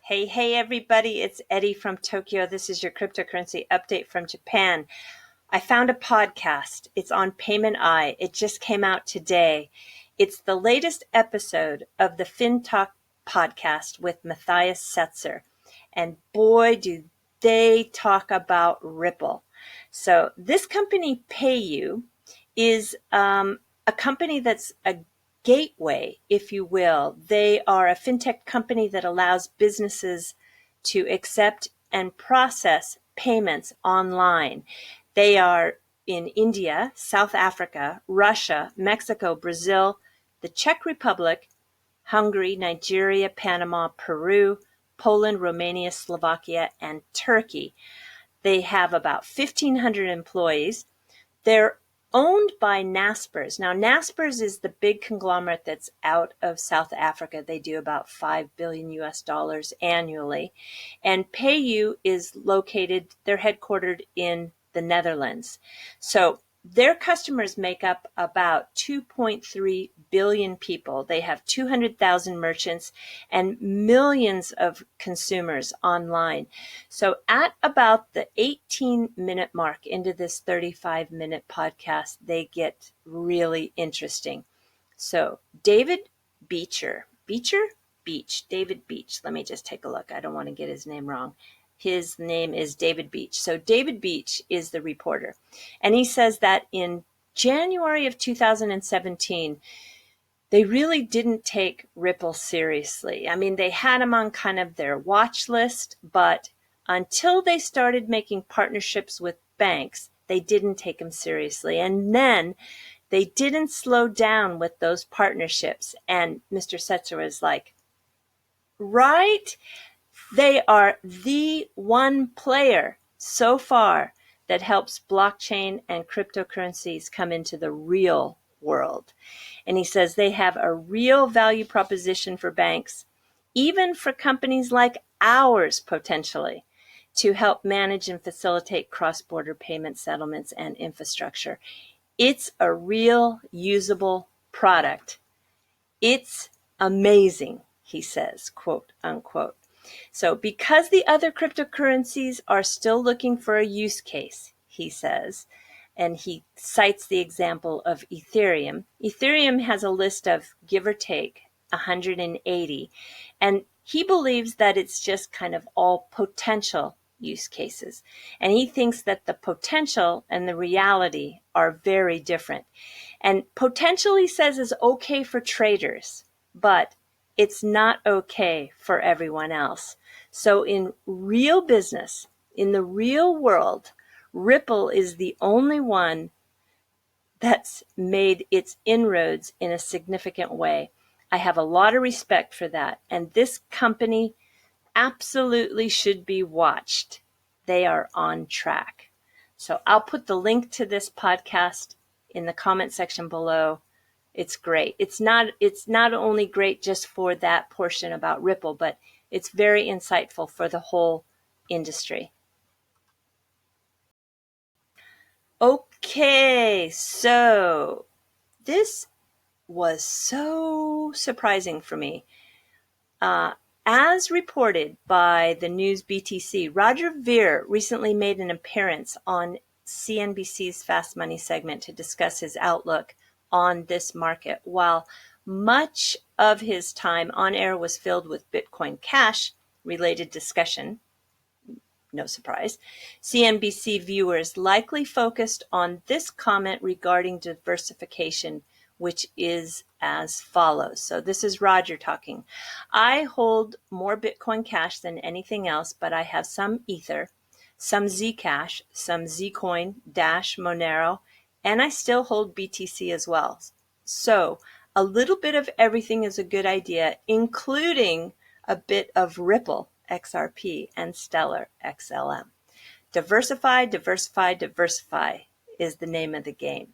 Hey, everybody, it's Eddie from Tokyo. This is your cryptocurrency update from Japan. I found a podcast. It's on Payment Eye. It just came out today. It's the latest episode of the FinTalk podcast with Matthias Setzer. And boy, do they talk about Ripple. So this company, PayU, is a company that's a gateway, if you will. They are a fintech company that allows businesses to accept and process payments online. They are in India, South Africa, Russia, Mexico, Brazil, the Czech Republic, Hungary, Nigeria, Panama, Peru, Poland, Romania, Slovakia, and Turkey. They have about 1,500 employees. They're owned by Naspers. Now, Naspers is the big conglomerate that's out of South Africa. They do about $5 billion annually. And PayU is located, they're headquartered in the Netherlands. So their customers make up about 2.3 billion people. They have 200,000 merchants and millions of consumers online. So at about the 18-minute mark into this 35-minute podcast, they get really interesting. So David Beach. Let me just take a look. I don't want to get his name wrong. His name is David Beach. So David Beach is the reporter. And he says that in January of 2017, they really didn't take Ripple seriously. I mean, they had him on kind of their watch list, but until they started making partnerships with banks, they didn't take him seriously. And then they didn't slow down with those partnerships. And Mr. Setzer was like, right? They are the one player so far that helps blockchain and cryptocurrencies come into the real world. And he says they have a real value proposition for banks, even for companies like ours potentially, to help manage and facilitate cross-border payment settlements and infrastructure. It's a real usable product. It's amazing, he says, quote unquote. So because the other cryptocurrencies are still looking for a use case, he says, and he cites the example of Ethereum. Ethereum has a list of, give or take, 180. And he believes that it's just kind of all potential use cases. And he thinks that the potential and the reality are very different. And potential, he says, is okay for traders, but it's not okay for everyone else. So in real business, in the real world, Ripple is the only one that's made its inroads in a significant way. I have a lot of respect for that. And this company absolutely should be watched. They are on track. So I'll put the link to this podcast in the comment section below. It's great. It's not only great just for that portion about Ripple, but it's very insightful for the whole industry. Okay, so this was so surprising for me. As reported by the news BTC, Roger Ver recently made an appearance on CNBC's Fast Money segment to discuss his outlook on this market. While much of his time on air was filled with Bitcoin Cash related discussion, no surprise, CNBC viewers likely focused on this comment regarding diversification, which is as follows. So this is Roger talking. I hold more Bitcoin Cash than anything else, but I have some Ether, some Zcash, some Zcoin, Dash, Monero, and I still hold BTC as well. So a little bit of everything is a good idea, including a bit of Ripple, XRP, and Stellar, XLM. Diversify, diversify, diversify is the name of the game.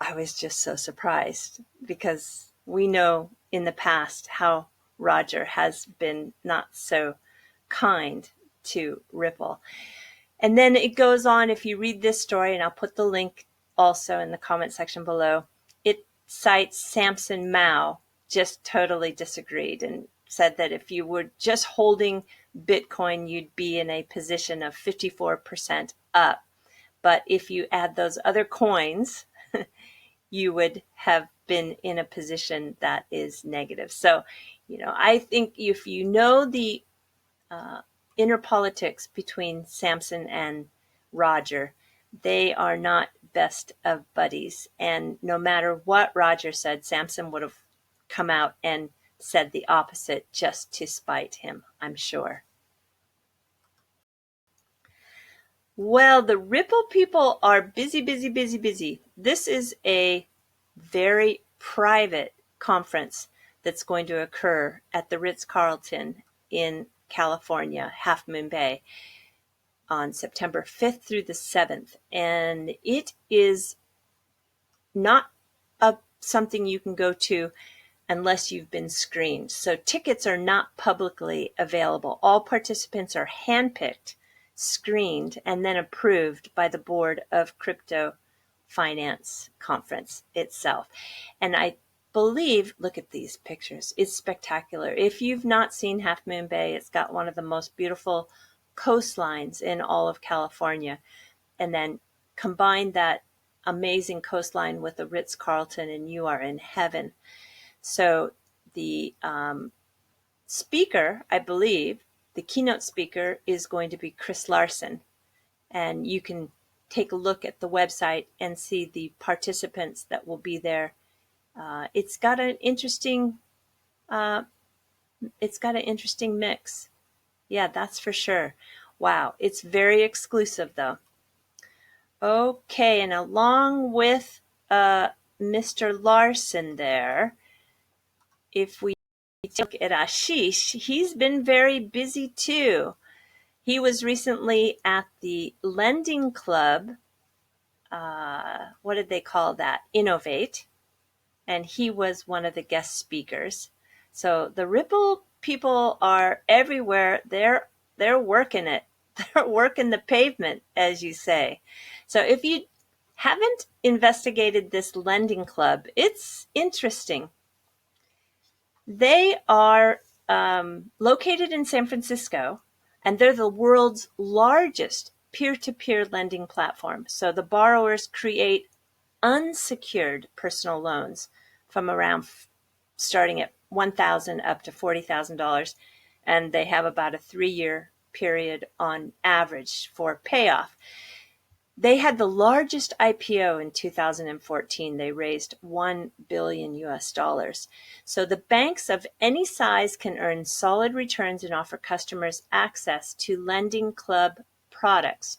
I was just so surprised because we know in the past how Roger has been not so kind to Ripple. And then it goes on, if you read this story, and I'll put the link also in the comment section below, it cites Samson Mao just totally disagreed and said that if you were just holding Bitcoin, you'd be in a position of 54% up. But if you add those other coins, you would have been in a position that is negative. So, I think if you know the inner politics between Samson and Roger, they are not best of buddies. And no matter what Roger said, Samson would have come out and said the opposite just to spite him, I'm sure. Well, the Ripple people are busy, busy, busy, busy. This is a very private conference that's going to occur at the Ritz-Carlton in California, Half Moon Bay, on September 5th through the 7th. And it is not something you can go to unless you've been screened. So tickets are not publicly available. All participants are handpicked, screened, and then approved by the Board of Crypto Finance Conference itself. And I believe, look at these pictures, it's spectacular. If you've not seen Half Moon Bay, it's got one of the most beautiful coastlines in all of California. And then combine that amazing coastline with the Ritz-Carlton and you are in heaven. So the speaker, I believe, the keynote speaker is going to be Chris Larson. And you can take a look at the website and see the participants that will be there. It's got an interesting mix. Yeah, that's for sure. Wow, it's very exclusive though. Okay, and along with Mr. Larson there, if we look at Ashish, he's been very busy too. He was recently at the Lending Club, what did they call that? Innovate. And he was one of the guest speakers. So the Ripple people are everywhere. They're working it. They're working the pavement, as you say. So if you haven't investigated this Lending Club, it's interesting. They are located in San Francisco, and they're the world's largest peer-to-peer lending platform. So the borrowers create unsecured personal loans from around starting at $1,000 up to $40,000, and they have about a 3-year period on average for payoff. They had the largest IPO in 2014. They raised $1 billion US. So the banks of any size can earn solid returns and offer customers access to Lending Club products.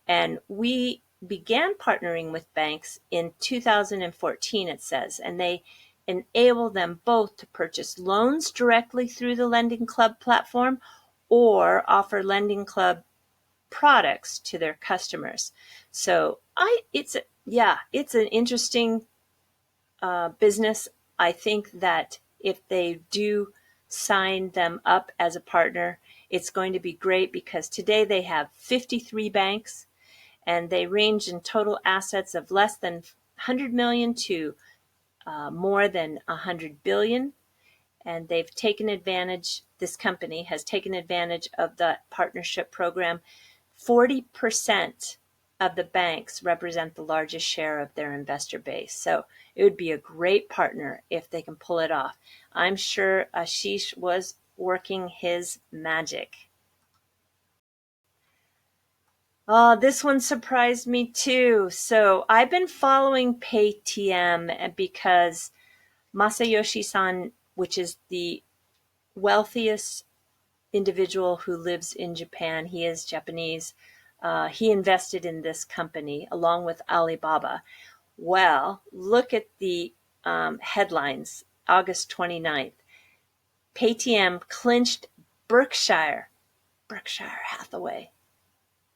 And we began partnering with banks in 2014, it says, and they enable them both to purchase loans directly through the Lending Club platform or offer Lending Club products to their customers. So it's an interesting business. I think that if they do sign them up as a partner, it's going to be great because today they have 53 banks and they range in total assets of less than 100 million to more than 100 billion. And they've taken advantage, this company has taken advantage of the partnership program. 40% of the banks represent the largest share of their investor base. So it would be a great partner if they can pull it off. I'm sure Ashish was working his magic. Oh, this one surprised me too. So I've been following Paytm because Masayoshi-san, which is the wealthiest individual who lives in Japan, he is Japanese, he invested in this company along with Alibaba. Well, look at the headlines, August 29th. Paytm clinched Berkshire Hathaway,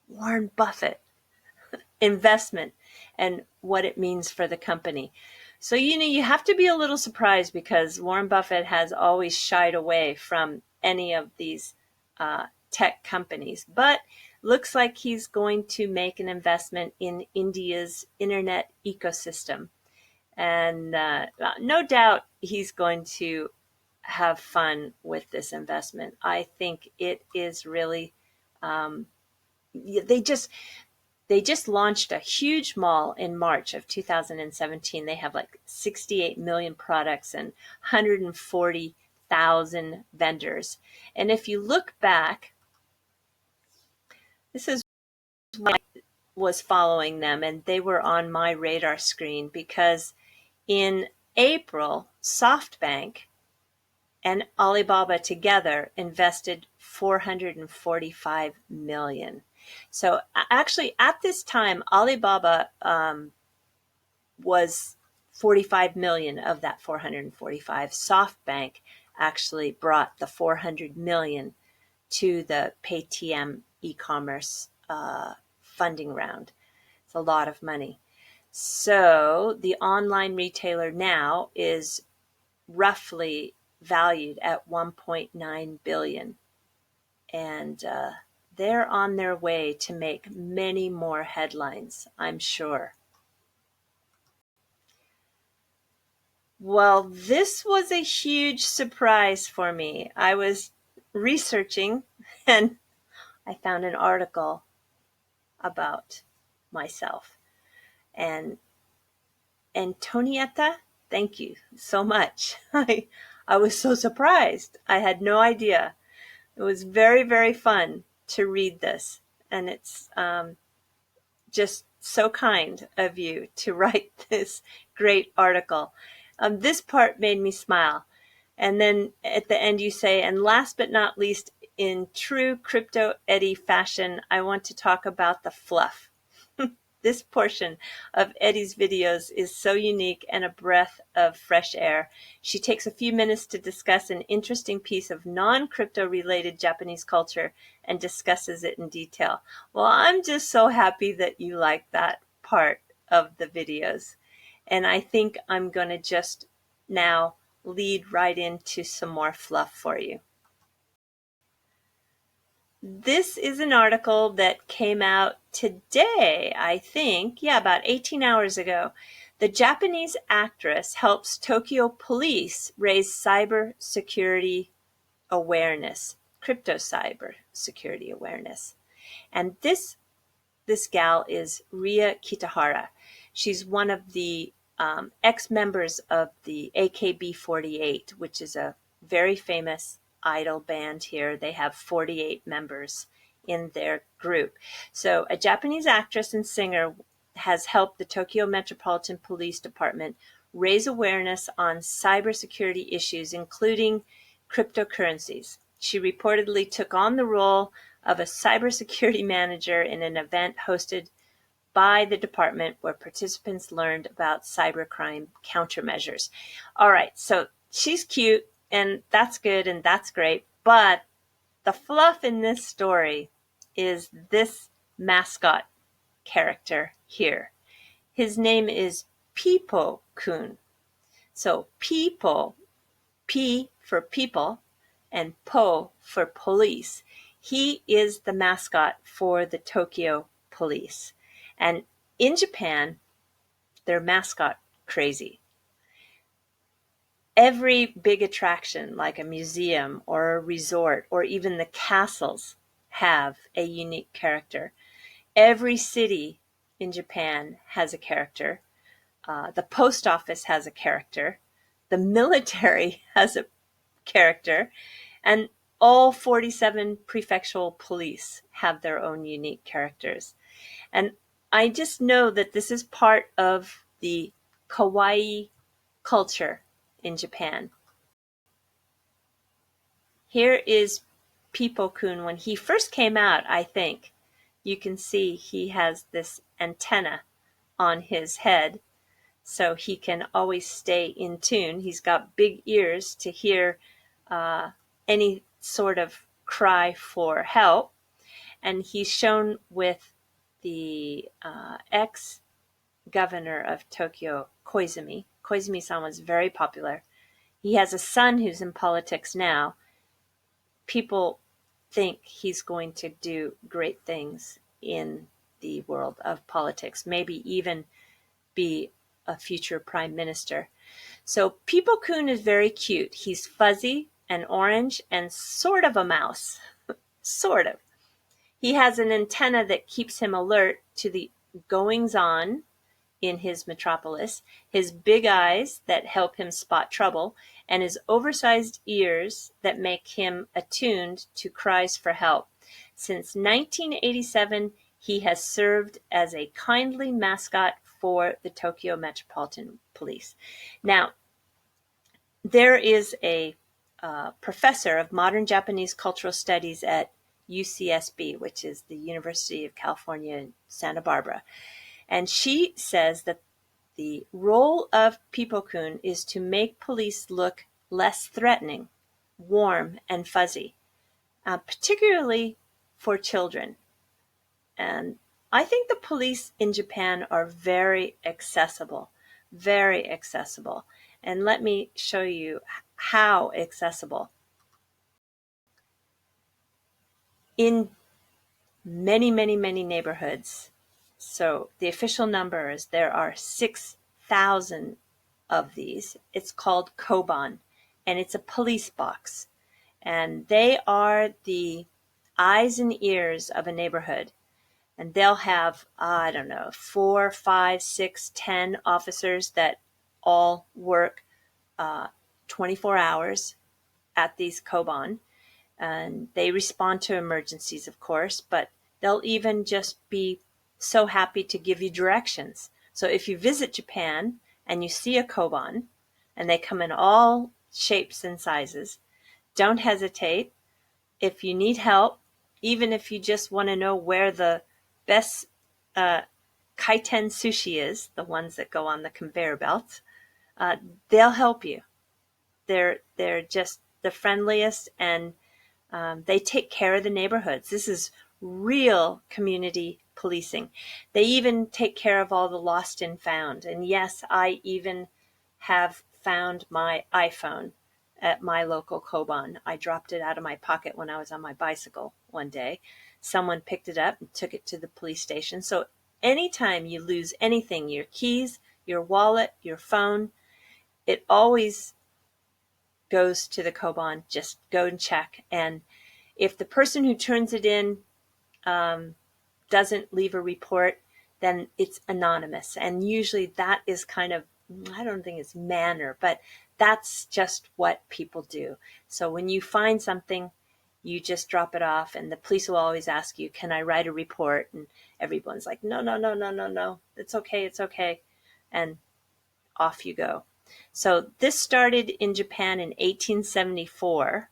Warren Buffett investment and what it means for the company. So, you have to be a little surprised because Warren Buffett has always shied away from any of these tech companies, but looks like he's going to make an investment in India's internet ecosystem. And no doubt he's going to have fun with this investment. I think it is really, they just launched a huge mall in March of 2017. They have like 68 million products and 140,000 vendors. And if you look back, this is when I was following them, and they were on my radar screen because in April, SoftBank and Alibaba together invested 445 million. So actually, at this time, Alibaba was 45 million of that 445. SoftBank actually brought the 400 million to the Paytm e-commerce funding round. It's a lot of money. So the online retailer now is roughly valued at 1.9 billion, and they're on their way to make many more headlines, I'm sure. Well, this was a huge surprise for me. I was researching and I found an article about myself. And Antonietta, thank you so much. I was so surprised. I had no idea. It was very, very fun to read this. And it's just so kind of you to write this great article. This part made me smile. And then at the end you say, and last but not least, in true Crypto Eddie fashion, I want to talk about the fluff. This portion of Eddie's videos is so unique and a breath of fresh air. She takes a few minutes to discuss an interesting piece of non-crypto related Japanese culture and discusses it in detail. Well, I'm just so happy that you like that part of the videos. And I think I'm going to just now lead right into some more fluff for you. This is an article that came out today, I think. Yeah, about 18 hours ago. The Japanese actress helps Tokyo police raise cyber security awareness, crypto cyber security awareness. And this gal is Ria Kitahara. She's one of the ex-members of the AKB48, which is a very famous idol band here. They have 48 members in their group. So a Japanese actress and singer has helped the Tokyo Metropolitan Police Department raise awareness on cybersecurity issues, including cryptocurrencies. She reportedly took on the role of a cybersecurity manager in an event hosted by the department where participants learned about cybercrime countermeasures. All right, so she's cute, and that's good, and that's great, but the fluff in this story is this mascot character here. His name is Pipo-kun. So Pipo, P for people, and Po for police. He is the mascot for the Tokyo police. And in Japan, they're mascot crazy. Every big attraction, like a museum or a resort, or even the castles, have a unique character. Every city in Japan has a character. The post office has a character. The military has a character. And all 47 prefectural police have their own unique characters. And I just know that this is part of the kawaii culture in Japan. Here is Pipo-kun when he first came out, I think. You can see he has this antenna on his head, so he can always stay in tune. He's got big ears to hear any sort of cry for help. And he's shown with the ex-governor of Tokyo, Koizumi. Koizumi-san was very popular. He has a son who's in politics now. People think he's going to do great things in the world of politics, maybe even be a future prime minister. So Peepo-kun is very cute. He's fuzzy and orange and sort of a mouse. Sort of. He has an antenna that keeps him alert to the goings-on in his metropolis, his big eyes that help him spot trouble, and his oversized ears that make him attuned to cries for help. Since 1987, he has served as a kindly mascot for the Tokyo Metropolitan Police. Now, there is a professor of modern Japanese cultural studies at UCSB, which is the University of California in Santa Barbara. And she says that the role of Peepo-kun is to make police look less threatening, warm, and fuzzy, particularly for children. And I think the police in Japan are very accessible, very accessible. And let me show you how accessible. In many, many, many neighborhoods, so the official number is there are 6,000 of these. It's called Koban, and it's a police box. And they are the eyes and ears of a neighborhood. And they'll have, I don't know, 4, 5, 6, 10 officers that all work 24 hours at these Koban. And they respond to emergencies, of course, but they'll even just be so happy to give you directions. So if you visit Japan and you see a Koban, and they come in all shapes and sizes, don't hesitate. If you need help, even if you just want to know where the best kaiten sushi is, the ones that go on the conveyor belts, they'll help you. They're just the friendliest, and they take care of the neighborhoods. This is real community policing. They even take care of all the lost and found. And yes, I even have found my iPhone at my local Koban. I dropped it out of my pocket when I was on my bicycle one day. Someone picked it up and took it to the police station. So anytime you lose anything, your keys, your wallet, your phone, it always goes to the Koban. Just go and check. And if the person who turns it in doesn't leave a report, then it's anonymous. And usually that is kind of, I don't think it's manner, but that's just what people do. So when you find something, you just drop it off, and the police will always ask you, can I write a report? And everyone's like, no, no, no, no, no, no. It's okay. It's okay. And off you go. So this started in Japan in 1874,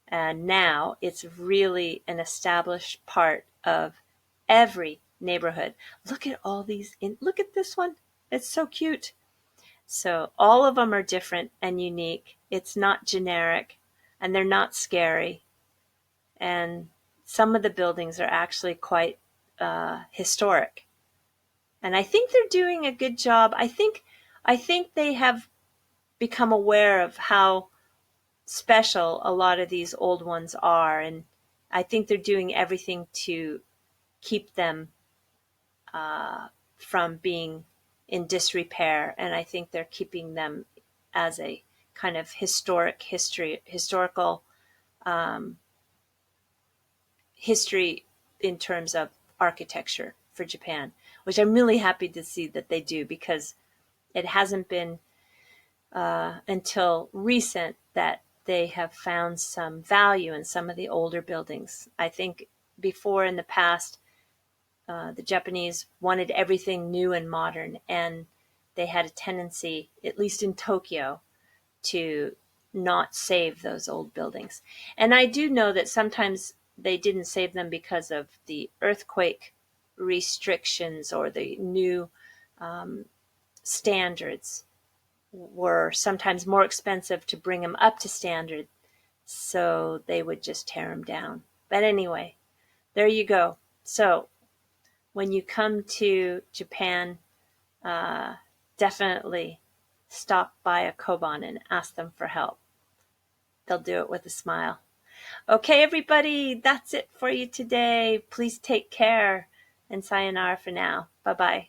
and now it's really an established part of every neighborhood. Look at all these. Look at this one. It's so cute. So all of them are different and unique. It's not generic, and they're not scary. And some of the buildings are actually quite historic. And I think they're doing a good job. I think they have become aware of how special a lot of these old ones are, and I think they're doing everything to keep them from being in disrepair, and I think they're keeping them as a kind of historical history in terms of architecture for Japan, which I'm really happy to see that they do, because it hasn't been until recent that they have found some value in some of the older buildings. I think before, in the past, the Japanese wanted everything new and modern, and they had a tendency, at least in Tokyo, to not save those old buildings. And I do know that sometimes they didn't save them because of the earthquake restrictions, or the new standards were sometimes more expensive to bring them up to standard, so they would just tear them down. But anyway, there you go. So when you come to Japan, definitely stop by a Koban and ask them for help. They'll do it with a smile. Okay, everybody, that's it for you today. Please take care, and sayonara for now. Bye-bye.